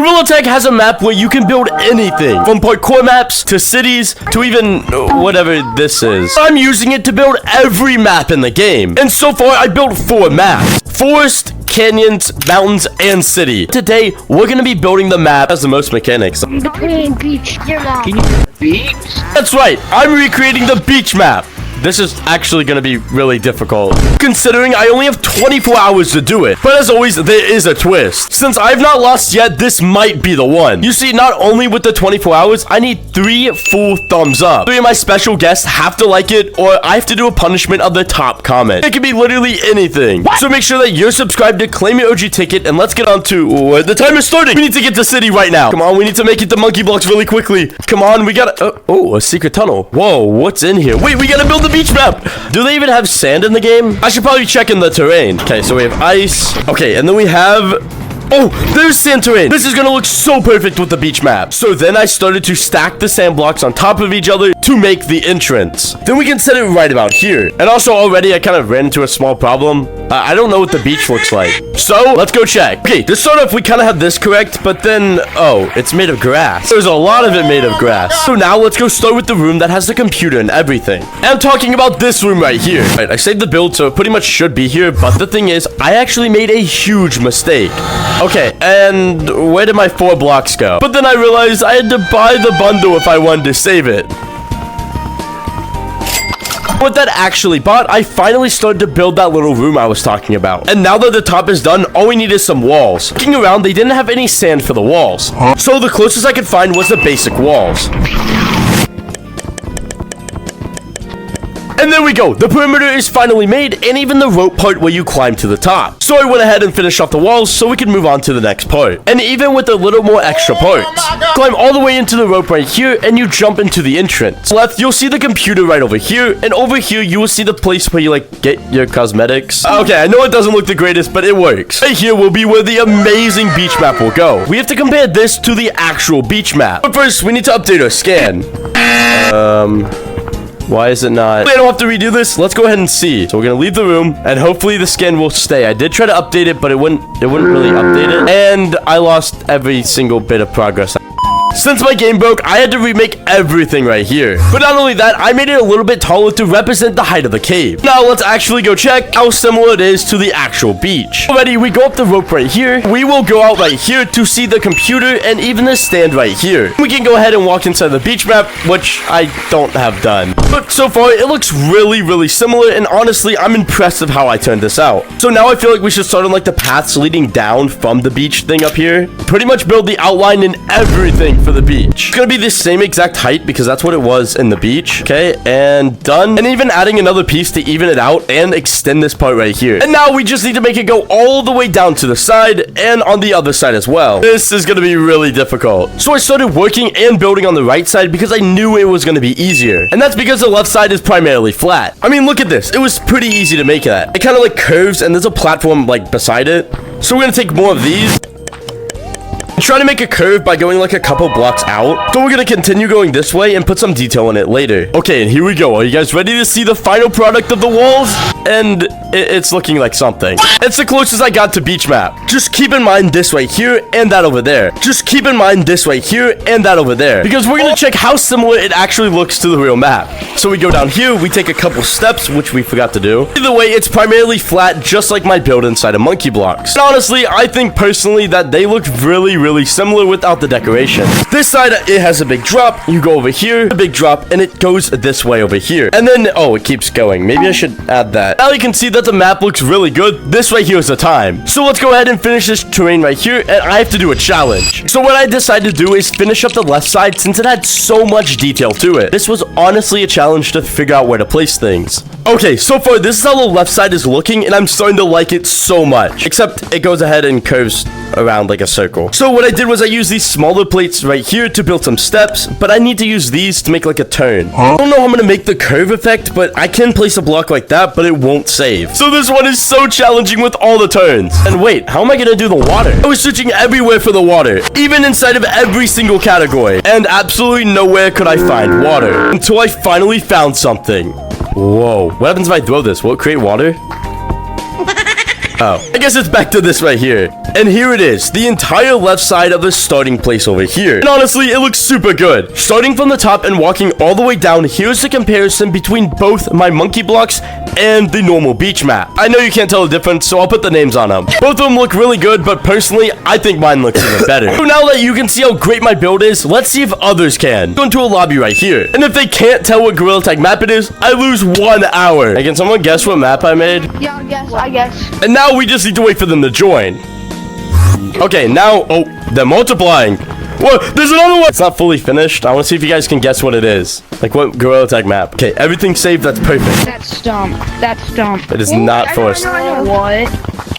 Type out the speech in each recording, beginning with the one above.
Gorilla Tag has a map where you can build anything, from parkour maps to cities to even whatever this is. I'm using it to build every map in the game. And so far, I built 4 maps. Forest, canyons, mountains, and city. Today, we're gonna be building the map as the most mechanics. The beach. Can you beach? That's right, I'm recreating the beach map. This is actually going to be really difficult, considering I only have 24 hours to do it. But as always, there is a twist. Since I've not lost yet, this might be the one. You see, not only with the 24 hours, I need 3 full thumbs up. 3 of my special guests have to like it, or I have to do a punishment of the top comment. It can be literally anything. So make sure that you're subscribed to claim your OG ticket, and let's get on to the time is starting. We need to get to city right now. Come on, we need to make it to monkey blocks really quickly. Come on, we gotta... oh, a secret tunnel. Whoa, what's in here? Wait, we gotta build the beach map. Do they even have sand in the game? I should probably check in the terrain. Okay, so we have ice. Okay, and then we have... oh, there's sand terrain. This is gonna look so perfect with the beach map. So then I started to stack the sand blocks on top of each other to make the entrance. Then we can set it right about here. And also already I kind of ran into a small problem. I don't know what the beach looks like. So let's go check. Okay, to start off, we kind of have this correct, but then, oh, it's made of grass. There's a lot of it made of grass. So now let's go start with the room that has the computer and everything. And I'm talking about this room right here. Right, I saved the build, so it pretty much should be here. But the thing is, I actually made a huge mistake. Okay, and where did my 4 blocks go? But then I realized I had to buy the bundle if I wanted to save it. With that actually bought, I finally started to build that little room I was talking about. And now that the top is done, all we need is some walls. Looking around, they didn't have any sand for the walls. So the closest I could find was the basic walls. And there we go, the perimeter is finally made, and even the rope part where you climb to the top. So I went ahead and finished off the walls so we can move on to the next part. And even with a little more extra parts, climb all the way into the rope right here, and you jump into the entrance. Left, you'll see the computer right over here, and over here you will see the place where you like get your cosmetics. Okay, I know it doesn't look the greatest, but it works. Right here will be where the amazing beach map will go. We have to compare this to the actual beach map. But first, we need to update our scan. Why is it not? I don't have to redo this. Let's go ahead and see. So we're gonna leave the room, and hopefully the skin will stay. I did try to update it, but it wouldn't really update it. And I lost every single bit of progress. Since my game broke, I had to remake everything right here. But not only that, I made it a little bit taller to represent the height of the cave. Now let's actually go check how similar it is to the actual beach. Already, we go up the rope right here. We will go out right here to see the computer and even the stand right here. We can go ahead and walk inside the beach map, which I don't have done. But so far, it looks really, really similar, and honestly, I'm impressed of how I turned this out. So now I feel like we should start on like the paths leading down from the beach thing up here. Pretty much build the outline and everything for the beach. It's gonna be the same exact height because that's what it was in the beach. Okay, and done. And even adding another piece to even it out and extend this part right here. And now we just need to make it go all the way down to the side and on the other side as well. This is gonna be really difficult. So I started working and building on the right side because I knew it was gonna be easier. And that's because the left side is primarily flat. I mean, look at this. It was pretty easy to make that. It kind of like curves and there's a platform like beside it. So we're gonna take more of these. Try to make a curve by going like a couple blocks out. So we're gonna continue going this way and put some detail in it later. Okay, and here we go. Are you guys ready to see the final product of the walls? And it's looking like something. It's the closest I got to beach map. Just keep in mind this right here and that over there. Just keep in mind this right here and that over there. Because we're gonna check how similar it actually looks to the real map. So we go down here, we take a couple steps, which we forgot to do. Either way, it's primarily flat, just like my build inside of monkey blocks. And honestly, I think personally that they look really similar without the decoration. This side, it has a big drop. You go over here, a big drop, and it goes this way over here. And then, oh, it keeps going. Maybe I should add that. Now you can see that the map looks really good. This right here is the time. So let's go ahead and finish this terrain right here, and I have to do a challenge. So what I decided to do is finish up the left side since it had so much detail to it. This was honestly a challenge to figure out where to place things. Okay, so far this is how the left side is looking, and I'm starting to like it so much. Except it goes ahead and curves around like a circle. So what I did was I used these smaller plates right here to build some steps, but I need to use these to make like a turn. I don't know how I'm gonna make the curve effect, but I can place a block like that, but it won't save. So this one is so challenging with all the turns. And wait, how am I gonna do the water? I was searching everywhere for the water, even inside of every single category, and absolutely nowhere could I find water until I finally found something. Whoa, what happens if I throw this? Will it create water? Oh, I guess it's back to this right here. And here it is, the entire left side of the starting place over here. And honestly, it looks super good. Starting from the top and walking all the way down, here's the comparison between both my monkey blocks and the normal beach map. I know you can't tell the difference, so I'll put the names on them. Both of them look really good, but personally, I think mine looks even better. So now that you can see how great my build is, let's see if others can. Go into a lobby right here. And if they can't tell what Gorilla Tag map it is, I lose 1 hour. Hey, can someone guess what map I made? Yeah, I guess. And now we just need to wait for them to join. Okay, now, oh, they're multiplying. Whoa, there's another one. It's not fully finished. I want to see if you guys can guess what it is. Like what Gorilla Tag map. Okay, everything's saved. That's perfect. That's dumb. That's dumb. It is not forced. I know. What?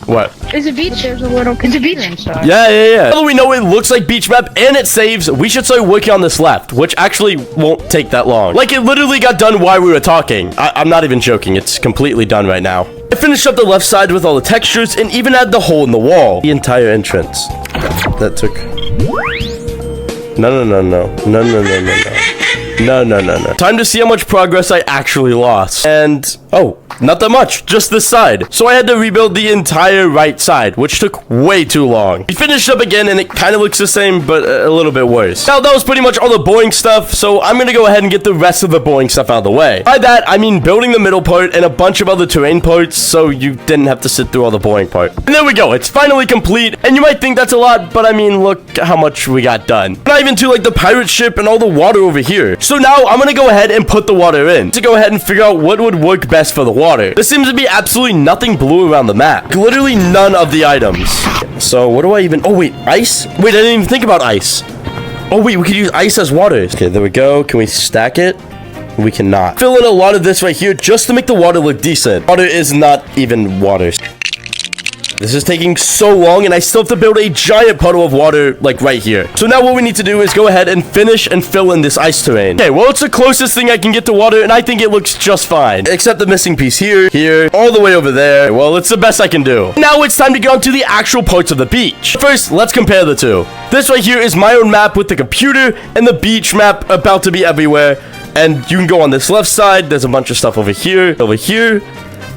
What? It's a beach. There's a little. It's a beach inside. Yeah. Now that we know it looks like beach map and it saves, we should start working on this left, which actually won't take that long. Like it literally got done while we were talking. I'm not even joking. It's completely done right now. I finished up the left side with all the textures and even add the hole in the wall. The entire entrance. That took... No. Time to see how much progress I actually lost. And, oh, not that much, just this side. So I had to rebuild the entire right side, which took way too long. We finished up again and it kind of looks the same, but a little bit worse. Now, that was pretty much all the boring stuff, so I'm gonna go ahead and get the rest of the boring stuff out of the way. By that, I mean building the middle part and a bunch of other terrain parts, so you didn't have to sit through all the boring part. And there we go, it's finally complete, and you might think that's a lot, but I mean, look how much we got done. Not even to like the pirate ship and all the water over here. So now I'm gonna go ahead and put the water in to go ahead and figure out what would work best for the water. There seems to be absolutely nothing blue around the map. Literally none of the items. So what do I even... Oh, wait, ice? Wait, I didn't even think about ice. Oh, wait, we could use ice as water. Okay, there we go. Can we stack it? We cannot. Fill in a lot of this right here just to make the water look decent. Water is not even water. This is taking so long, and I still have to build a giant puddle of water, like, right here. So now what we need to do is go ahead and finish and fill in this ice terrain. Okay, well, it's the closest thing I can get to water, and I think it looks just fine. Except the missing piece here, all the way over there. Well, it's the best I can do. Now it's time to get on to the actual parts of the beach. First, let's compare the two. This right here is my own map with the computer, and the beach map about to be everywhere. And you can go on this left side. There's a bunch of stuff over here,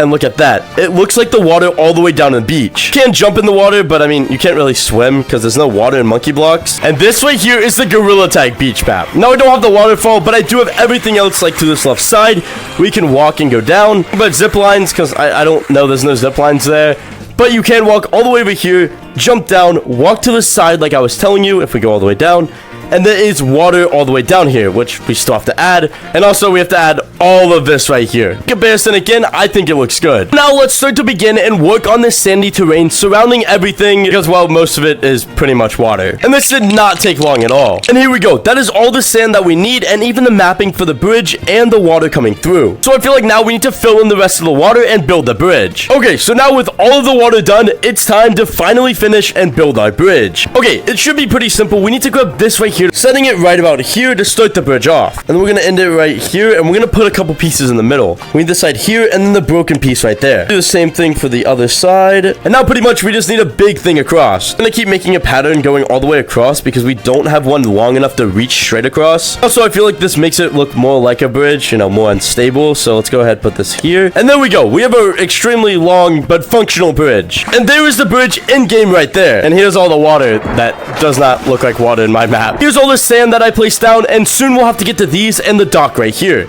and look at that. It looks like the water all the way down to the beach. You can't jump in the water, but I mean, you can't really swim because there's no water in monkey blocks. And this right here is the Gorilla Tag beach map. Now, I don't have the waterfall, but I do have everything else, like to this left side. We can walk and go down. But zip lines, because I don't know, there's no zip lines there. But you can walk all the way over here, jump down, walk to the side like I was telling you if we go all the way down. And there is water all the way down here, which we still have to add. And also, we have to add all of this right here. Comparison again, I think it looks good. Now, let's start to begin and work on this sandy terrain surrounding everything because, well, most of it is pretty much water. And this did not take long at all. And here we go. That is all the sand that we need and even the mapping for the bridge and the water coming through. So I feel like now we need to fill in the rest of the water and build the bridge. Okay, so now with all of the water done, it's time to finally finish and build our bridge. Okay, it should be pretty simple. We need to grab this right here, setting it right about here to start the bridge off. And then we're gonna end it right here, and we're gonna put a couple pieces in the middle. We need this side here, and then the broken piece right there. Do the same thing for the other side. And now pretty much we just need a big thing across. I'm gonna keep making a pattern going all the way across because we don't have one long enough to reach straight across. Also, I feel like this makes it look more like a bridge, you know, more unstable. So let's go ahead and put this here. And there we go. We have an extremely long but functional bridge. And there is the bridge in game right there. And here's all the water that does not look like water in my map. Here's all the sand that I placed down, and soon we'll have to get to these and the dock right here.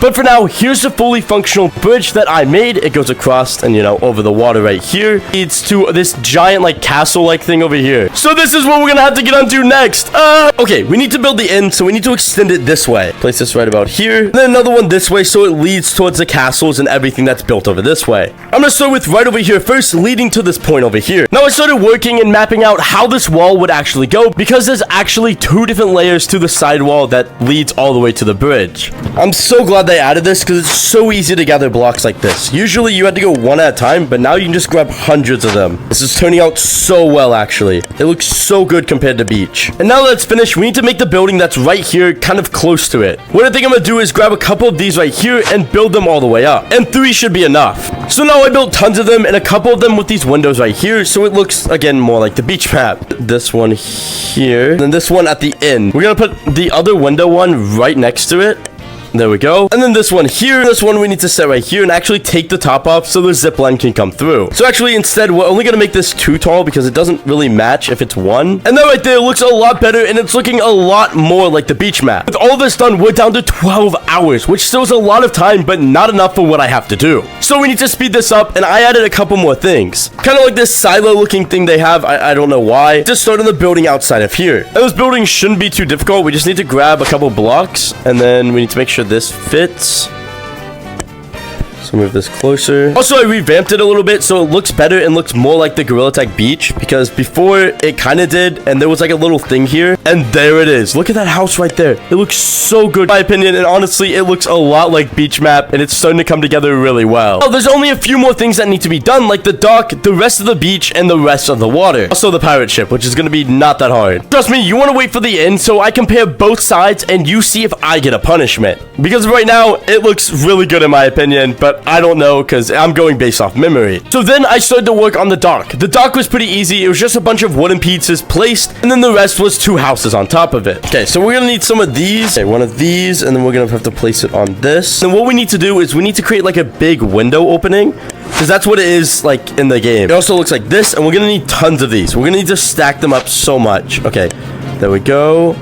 But for now, here's the fully functional bridge that I made. It goes across and, you know, over the water right here. It's to this giant, like, castle-like thing over here. So this is what we're gonna have to get onto next. Okay, we need to build the inn, so we need to extend it this way. Place this right about here. And then another one this way, so it leads towards the castles and everything that's built over this way. I'm gonna start with right over here first, leading to this point over here. Now, I started working and mapping out how this wall would actually go, because there's actually 2 different layers to the side wall that leads all the way to the bridge. I'm so glad they added this because it's so easy to gather blocks like this. Usually you had to go one at a time, but now you can just grab hundreds of them. This is turning out so well, actually. It looks so good compared to beach. And now that it's finished, we need to make the building that's right here kind of close to it. What I think I'm gonna do is grab a couple of these right here and build them all the way up. And 3 should be enough. So now I built tons of them and a couple of them with these windows right here, so it looks, again, more like the beach map. This one here, and then this one at the end. We're gonna put the other window one right next to it. There we go. And then this one here. This one we need to set right here and actually take the top off so the zip line can come through. So actually instead we're only gonna make this 2 tall because it doesn't really match if it's 1. And that right there looks a lot better and it's looking a lot more like the beach map. With all this done, we're down to 12 hours, which still is a lot of time, but not enough for what I have to do. So we need to speed this up, and I added a couple more things. Kind of like this silo looking thing they have. I don't know why. Just start on the building outside of here. And those buildings shouldn't be too difficult. We just need to grab a couple blocks, and then we need to make sure this fits. So move this closer. Also, I revamped it a little bit so it looks better and looks more like the Gorilla Tag beach, because before it kind of did, and there was like a little thing here, and there it is. Look at that house right there. It looks so good, in my opinion, and honestly, it looks a lot like beach map, and it's starting to come together really well. Oh, there's only a few more things that need to be done, like the dock, the rest of the beach, and the rest of the water. Also, the pirate ship, which is going to be not that hard. Trust me, you want to wait for the end so I compare both sides, and you see if I get a punishment. Because right now, it looks really good in my opinion, but I don't know because I'm going based off memory. So then I started to work on the dock. The dock was pretty easy. It was just a bunch of wooden pieces placed, and then the rest was 2 houses on top of it. Okay, so we're gonna need some of these. Okay, one of these, and then we're gonna have to place it on this. And what we need to do is we need to create like a big window opening, because that's what it is like in the game. It also looks like this, and we're gonna need tons of these. We're gonna need to stack them up so much. Okay, there we go.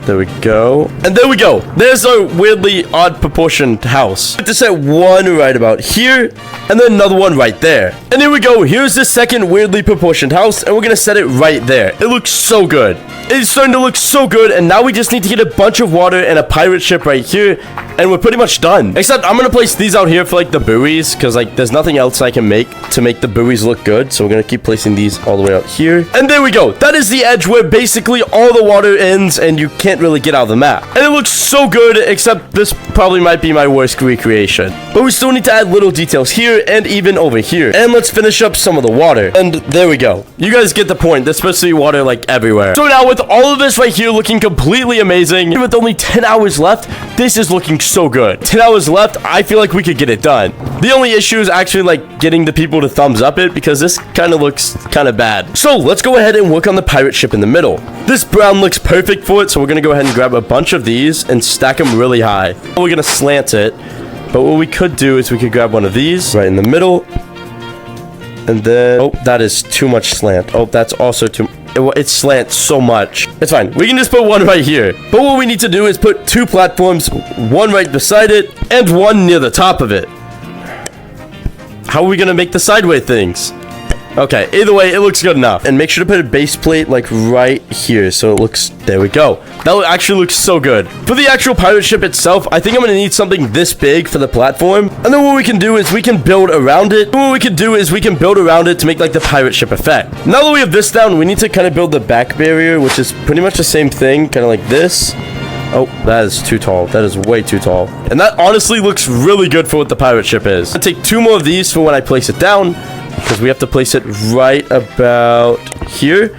There we go. And there we go. There's our weirdly odd proportioned house. I have to set one right about here, and then another one right there. And here we go. Here's the second weirdly proportioned house, and we're gonna set it right there. It looks so good. It's starting to look so good, and now we just need to get a bunch of water and a pirate ship right here, and we're pretty much done. Except I'm gonna place these out here for like the buoys, because like there's nothing else I can make to make the buoys look good. So we're gonna keep placing these all the way out here. And there we go. That is the edge where basically all the water ends, and you can't really get out of the map. And it looks so good, except this probably might be my worst recreation. But we still need to add little details here and even over here. And let's finish up some of the water. And there we go. You guys get the point. There's supposed to be water like everywhere. So now with all of this right here looking completely amazing, with only 10 hours left, this is looking so good. 10 hours left, I feel like we could get it done. The only issue is actually like getting the people to thumbs up it, because this kind of looks kind of bad. So let's go ahead and work on the pirate ship in the middle. This brown looks perfect for it, so we're gonna go ahead and grab a bunch of these and stack them really high. We're gonna slant it, but what we could do is we could grab one of these right in the middle, and then oh, that is too much slant. Oh, that's also too it slants so much. It's fine. We can just put one right here. But what we need to do is put 2 platforms, one right beside it and one near the top of it. How are we gonna make the sideway things? Okay, either way, it looks good enough. And make sure to put a base plate like right here so it looks, there we go. That actually looks so good. For the actual pirate ship itself, I think I'm gonna need something this big for the platform. And then what we can do is we can build around it. What we can do is we can build around it to make like the pirate ship effect. Now that we have this down, we need to kind of build the back barrier, which is pretty much the same thing, kind of like this. Oh, that is too tall. That is way too tall. And that honestly looks really good for what the pirate ship is. I'll take 2 more of these for when I place it down, because we have to place it right about here.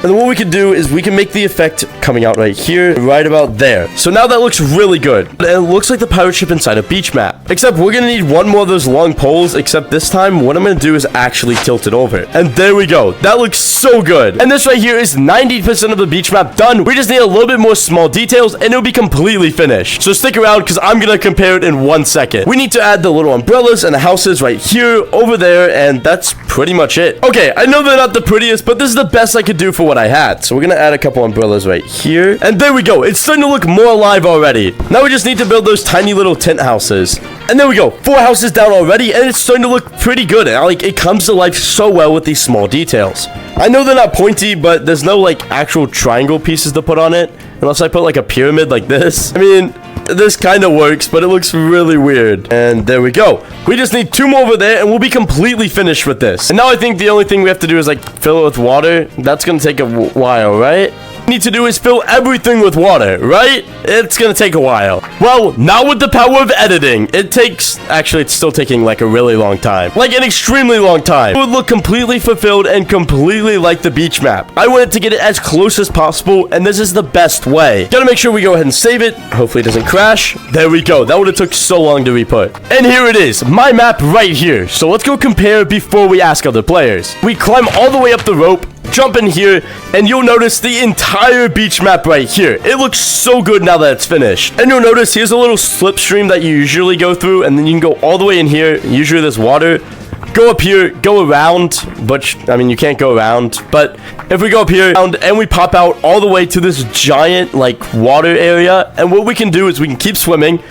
And then what we can do is we can make the effect coming out right here, right about there. So now that looks really good. And it looks like the pirate ship inside a beach map. Except we're gonna need one more of those long poles, except this time what I'm gonna do is actually tilt it over. And there we go. That looks so good. And this right here is 90% of the beach map done. We just need a little bit more small details and it'll be completely finished. So stick around because I'm gonna compare it in 1 second. We need to add the little umbrellas and the houses right here, over there, and that's pretty much it. Okay, I know they're not the prettiest, but this is the best I could do for what I had. So we're gonna add a couple umbrellas right here. And there we go. It's starting to look more alive already. Now we just need to build those tiny little tent houses. And there we go. 4 houses down already, and it's starting to look pretty good. Like, it comes to life so well with these small details. I know they're not pointy, but there's no, like, actual triangle pieces to put on it. Unless I put, like, a pyramid like this. I mean, this kind of works, but it looks really weird. And there we go. We just need 2 more over there, and we'll be completely finished with this. And now I think the only thing we have to do is, like, fill it with water. That's gonna take a while, right? What we need to do is fill everything with water, right? It's gonna take a while. Well, now with the power of editing, it takes... Actually, it's still taking, like, a really long time. Like, an extremely long time. It would look completely fulfilled and completely like the beach map. I wanted to get it as close as possible, and this is the best way. Gotta make sure we go ahead and save it. Hopefully it doesn't crash. There we go. That would have took so long to re-put. And here it is. My map right here. So let's go compare before we ask other players. We climb all the way up the rope, jump in here, and you'll notice the entire beach map right here. It looks so good now that it's finished. And you'll notice here's a little slipstream that you usually go through, and then you can go all the way in here. Usually there's water. Go up here, go around, but I mean, you can't go around, but if we go up here and we pop out all the way to this giant like water area, and what we can do is we can keep swimming,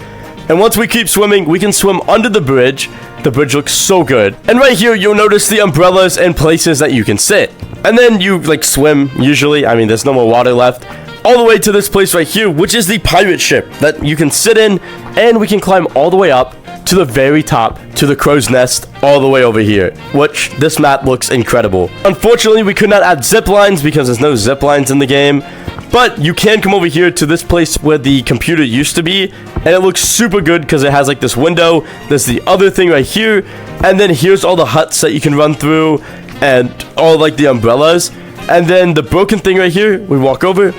and once we keep swimming, we can swim under the bridge. The bridge looks so good. And right here, you'll notice the umbrellas and places that you can sit. And then you like swim, usually, I mean, there's no more water left, all the way to this place right here, which is the pirate ship that you can sit in, and we can climb all the way up to the very top, to the crow's nest, all the way over here, which this map looks incredible. Unfortunately, we could not add zip lines because there's no zip lines in the game, but you can come over here to this place where the computer used to be, and it looks super good because it has like this window. There's the other thing right here, and then here's all the huts that you can run through, and all like the umbrellas, and then the broken thing right here, we walk over,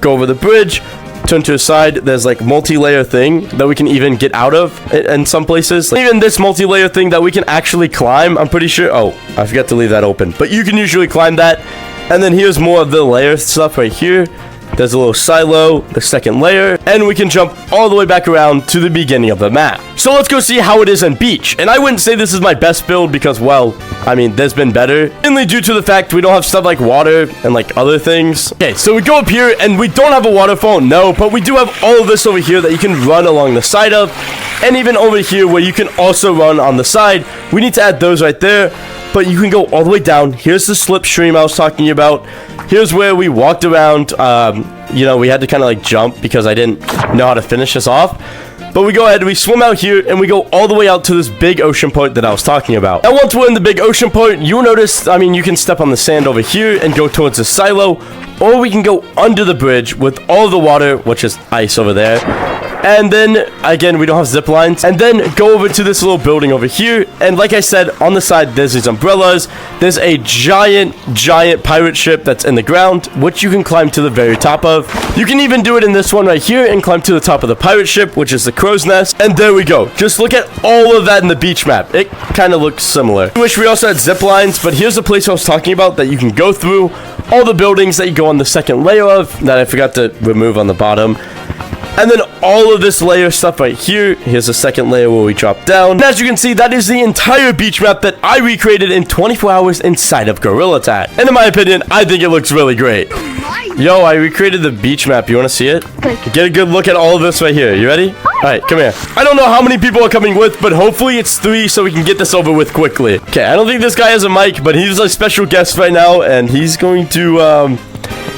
go over the bridge, turn to the side. There's like multi-layer thing that we can even get out of in some places. Even this multi-layer thing that we can actually climb, I'm pretty sure. Oh, I forgot to leave that open, but you can usually climb that. And then here's more of the layer stuff right here. There's a little silo, the second layer, and we can jump all the way back around to the beginning of the map. So let's go see how it is in beach. And I wouldn't say this is my best build because, well, I mean, there's been better. Mainly due to the fact we don't have stuff like water and like other things. Okay, so we go up here and we don't have a waterfall, no, but we do have all of this over here that you can run along the side of. And even over here where you can also run on the side. We need to add those right there. But you can go all the way down. Here's the slipstream I was talking about. Here's where we walked around. You know, we had to kind of like jump because I didn't know how to finish this off. But we go ahead, we swim out here, and we go all the way out to this big ocean point that I was talking about. And once we're in the big ocean point, you'll notice, I mean, you can step on the sand over here and go towards the silo, or we can go under the bridge with all the water, which is ice over there. And then, again, we don't have zip lines. And then go over to this little building over here. And like I said, on the side, there's these umbrellas. There's a giant pirate ship that's in the ground, which you can climb to the very top of. You can even do it in this one right here and climb to the top of the pirate ship, which is the crow's nest. And there we go. Just look at all of that in the beach map. It kind of looks similar. I wish we also had zip lines, but here's the place I was talking about that you can go through. All the buildings that you go on the second layer of that I forgot to remove on the bottom. And then all of this layer stuff right here. Here's the second layer where we drop down. And as you can see, that is the entire beach map that I recreated in 24 hours inside of Gorilla Tag. And in my opinion, I think it looks really great. Yo, I recreated the beach map. You want to see it? Get a good look at all of this right here. You ready? All right, come here. I don't know how many people are coming with, but hopefully it's 3 so we can get this over with quickly. Okay, I don't think this guy has a mic, but he's a special guest right now, and he's going to,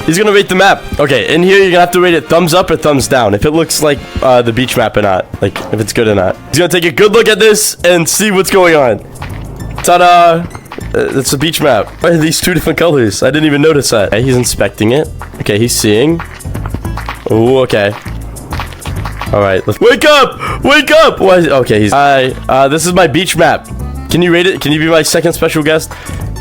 he's gonna rate the map. Okay, in here you're gonna have to rate it thumbs up or thumbs down if it looks like the beach map or not. Like, if it's good or not. He's gonna take a good look at this and see what's going on. Ta-da! It's a beach map. Why are these 2 different colors? I didn't even notice that. Okay, he's inspecting it. Okay, he's seeing. Oh, okay. Alright, let's wake up! Wake up! Why? Okay, he's hi. This is my beach map. Can you rate it? Can you be my second special guest?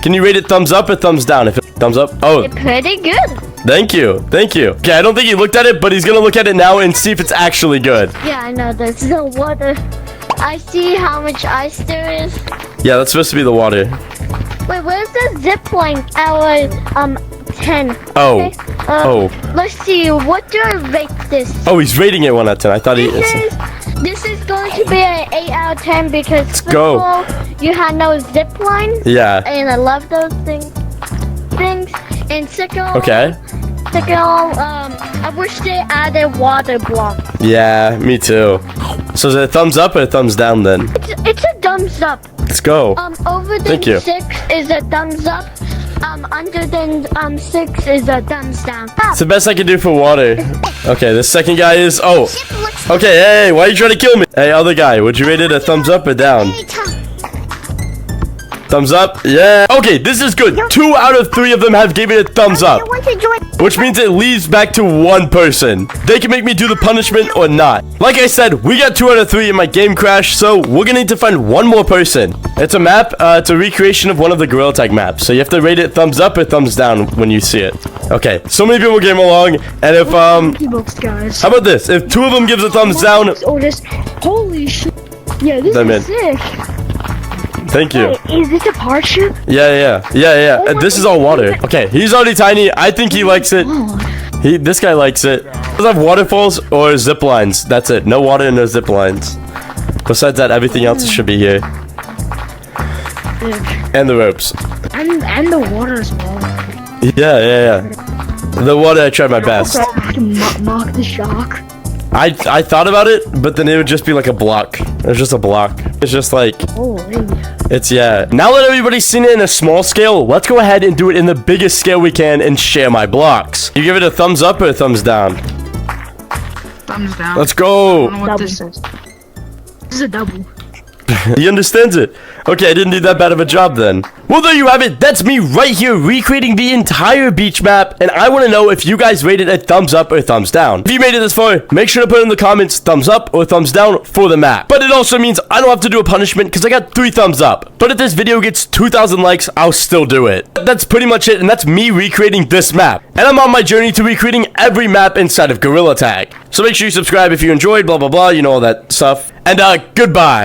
Can you rate it thumbs up or thumbs down? If it thumbs up. Oh, It's pretty good. thank you. Thank you. Okay, I don't think he looked at it, but he's gonna look at it now and see if it's actually good. Yeah, I know. There's no water. I see how much ice there is. Yeah, that's supposed to be the water. Wait, where's the zip line? Our 10. Oh. Okay. Oh. Let's see. What do I rate this? Oh, he's rating it 1 out of 10. I thought he. This is going to be an 8 out of 10 because first go. of all, you had no zip line. Yeah. And I love those things. And second, Okay. I wish they added water block. Yeah, me too. So is it a thumbs up or a thumbs down then? It's a thumbs up. Let's go. Over Thank you. the 6 is a thumbs up. Under the 6 is a thumbs down. It's the best I can do for water. Okay, the second guy is. Oh. Okay, hey, why are you trying to kill me? Hey, other guy, would you rate it a thumbs up or down? Thumbs up? Yeah. Okay, this is good. 2 out of 3 of them have given it a thumbs up. Which means it leaves back to 1 person. They can make me do the punishment or not. Like I said, we got 2 out of 3 in my game crash, so we're gonna need to find 1 more person. It's a map, it's a recreation of one of the Gorilla Tag maps. So you have to rate it thumbs up or thumbs down when you see it. Okay, so many people came along, and if, Guys. how about this? If 2 of them gives a thumbs down, Holy shit. Yeah, this Them in. is sick. Thank you. Wait, is this a parachute? Yeah. Oh my This is all water. Okay, he's already tiny. I think he likes it. This guy likes it. Does have waterfalls or zip lines? That's it. No water and no zip lines. Besides that, everything else should be here. And the ropes. And the water as well. Yeah. The water, I tried my best. To mock the shark. I thought about it, but then it would just be like a block. It's just a block. It's just like, Holy. it's, yeah. Now that everybody's seen it in a small scale, let's go ahead and do it in the biggest scale we can and share my blocks. You give it a thumbs up or a thumbs down? Thumbs down. Let's go. I don't know what Double. this is. This is a double. He understands it. Okay, I didn't do that bad of a job then. Well, there you have it. That's me right here recreating the entire beach map. And I want to know if you guys rated a thumbs up or thumbs down. If you made it this far, make sure to put in the comments thumbs up or thumbs down for the map. But it also means I don't have to do a punishment because I got 3 thumbs up. But if this video gets 2,000 likes, I'll still do it. That's pretty much it. And that's me recreating this map. And I'm on my journey to recreating every map inside of Gorilla Tag. So make sure you subscribe if you enjoyed, blah, blah, blah. You know all that stuff. And goodbye.